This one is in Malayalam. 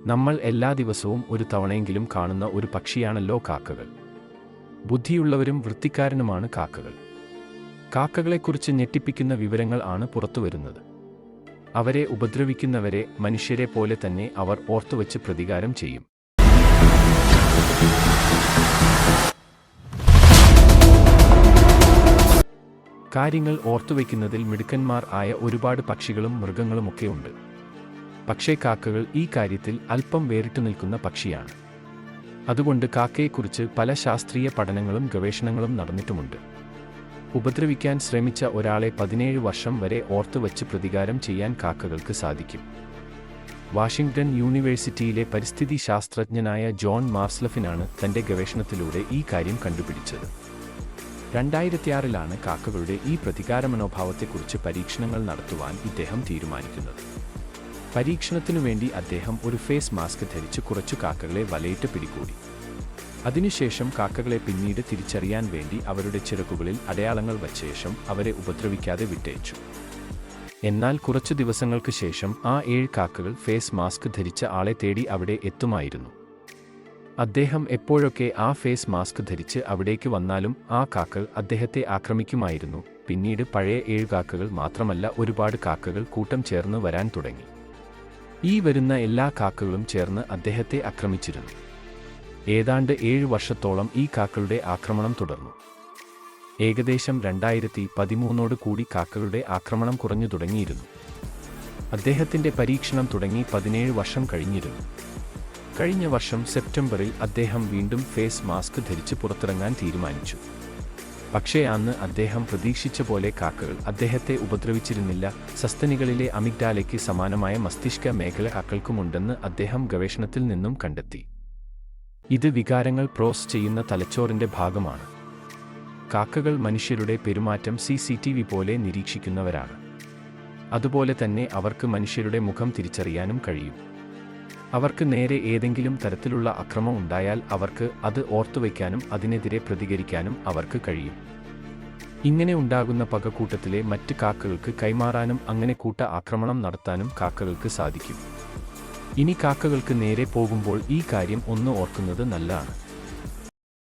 നമ്മൾ എല്ലാ ദിവസവും ഒരു തവണയെങ്കിലും കാണുന്ന ഒരു പക്ഷിയാണല്ലോ കാക്കകൾ. ബുദ്ധിയുള്ളവരും വൃത്തിക്കാരനുമാണ് കാക്കകൾ. കാക്കകളെക്കുറിച്ച് ഞെട്ടിപ്പിക്കുന്ന വിവരങ്ങൾ ആണ് പുറത്തുവരുന്നത്. അവരെ ഉപദ്രവിക്കുന്നവരെ മനുഷ്യരെ പോലെ തന്നെ അവർ ഓർത്തുവച്ച് പ്രതികാരം ചെയ്യും. കാര്യങ്ങൾ ഓർത്തുവയ്ക്കുന്നതിൽ മിടുക്കന്മാർ ആയ ഒരുപാട് പക്ഷികളും മൃഗങ്ങളുമൊക്കെ ഉണ്ട്. പക്ഷേ കാക്കകൾ ഈ കാര്യത്തിൽ അല്പം വേറിട്ടു നിൽക്കുന്ന പക്ഷിയാണ്. അതുകൊണ്ട് കാക്കയെക്കുറിച്ച് പല ശാസ്ത്രീയ പഠനങ്ങളും ഗവേഷണങ്ങളും നടന്നിട്ടുമുണ്ട്. ഉപദ്രവിക്കാൻ ശ്രമിച്ച ഒരാളെ 17 വർഷം വരെ ഓർത്തുവച്ച് പ്രതികാരം ചെയ്യാൻ കാക്കകൾക്ക് സാധിക്കും. വാഷിംഗ്ടൺ യൂണിവേഴ്സിറ്റിയിലെ പരിസ്ഥിതി ശാസ്ത്രജ്ഞനായ ജോൺ മാർസ്ലഫിനാണ് തൻ്റെ ഗവേഷണത്തിലൂടെ ഈ കാര്യം കണ്ടുപിടിച്ചത്. 2006-ലാണ് കാക്കകളുടെ ഈ പ്രതികാര മനോഭാവത്തെക്കുറിച്ച് പരീക്ഷണങ്ങൾ നടത്തുവാൻ ഇദ്ദേഹം തീരുമാനിക്കുന്നത്. പരീക്ഷണത്തിനു വേണ്ടി അദ്ദേഹം ഒരു ഫേസ് മാസ്ക് ധരിച്ച് കുറച്ചു കാക്കകളെ വലയിട്ട് പിടികൂടി. അതിനുശേഷം കാക്കകളെ പിന്നീട് തിരിച്ചറിയാൻ വേണ്ടി അവരുടെ ചിറകുകളിൽ അടയാളങ്ങൾ വച്ച ശേഷം അവരെ ഉപദ്രവിക്കാതെ വിട്ടയച്ചു. എന്നാൽ കുറച്ചു ദിവസങ്ങൾക്ക് ശേഷം ആ 7 കാക്കകൾ ഫേസ് മാസ്ക് ധരിച്ച ആളെ തേടി അവിടെ എത്തുമായിരുന്നു. അദ്ദേഹം എപ്പോഴൊക്കെ ആ ഫേസ് മാസ്ക് ധരിച്ച് അവിടേക്ക് വന്നാലും ആ കാക്കകൾ അദ്ദേഹത്തെ ആക്രമിക്കുമായിരുന്നു. പിന്നീട് പഴയ 7 കാക്കകൾ മാത്രമല്ല, ഒരുപാട് കാക്കകൾ കൂട്ടം ചേർന്ന് വരാൻ തുടങ്ങി. ഈ വരുന്ന എല്ലാ കാക്കകളും ചേർന്ന് അദ്ദേഹത്തെ ആക്രമിച്ചിരുന്നു. ഏതാണ്ട് 7 വർഷത്തോളം ഈ കാക്കകളുടെ ആക്രമണം തുടർന്നു. ഏകദേശം 2013 കൂടി കാക്കകളുടെ ആക്രമണം കുറഞ്ഞു തുടങ്ങിയിരുന്നു. അദ്ദേഹത്തിൻ്റെ പരീക്ഷണം തുടങ്ങി 17 വർഷം കഴിഞ്ഞിരുന്നു. കഴിഞ്ഞ വർഷം സെപ്റ്റംബറിൽ അദ്ദേഹം വീണ്ടും ഫേസ് മാസ്ക് ധരിച്ച് പുറത്തിറങ്ങാൻ തീരുമാനിച്ചു. പക്ഷേ അന്ന് അദ്ദേഹം പ്രതീക്ഷിച്ച പോലെ കാക്കകൾ അദ്ദേഹത്തെ ഉപദ്രവിച്ചിരുന്നില്ല. സസ്തനികളിലെ അമിഗ്ഡാലയ്ക്ക് സമാനമായ മസ്തിഷ്ക മേഖല കാക്കകൾക്കുമുണ്ടെന്ന് അദ്ദേഹം ഗവേഷണത്തിൽ നിന്നും കണ്ടെത്തി. ഇത് വികാരങ്ങൾ പ്രോസസ് ചെയ്യുന്ന തലച്ചോറിൻ്റെ ഭാഗമാണ്. കാക്കകൾ മനുഷ്യരുടെ പെരുമാറ്റം CCTV പോലെ നിരീക്ഷിക്കുന്നവരാണ്. അതുപോലെ തന്നെ അവർക്ക് മനുഷ്യരുടെ മുഖം തിരിച്ചറിയാനും കഴിയും. അവർക്ക് നേരെ ഏതെങ്കിലും തരത്തിലുള്ള അക്രമം ഉണ്ടായാൽ അവർക്ക് അത് ഓർത്തുവയ്ക്കാനും അതിനെതിരെ പ്രതികരിക്കാനും അവർക്ക് കഴിയും. ഇങ്ങനെ ഉണ്ടാകുന്ന പക കൂട്ടത്തിലെ മറ്റ് കാക്കകൾക്ക് കൈമാറാനും അങ്ങനെ കൂട്ട ആക്രമണം നടത്താനും കാക്കകൾക്ക് സാധിക്കും. ഇനി കാക്കകൾക്ക് നേരെ പോകുമ്പോൾ ഈ കാര്യം ഒന്ന് ഓർക്കുന്നത് നല്ലതാണ്.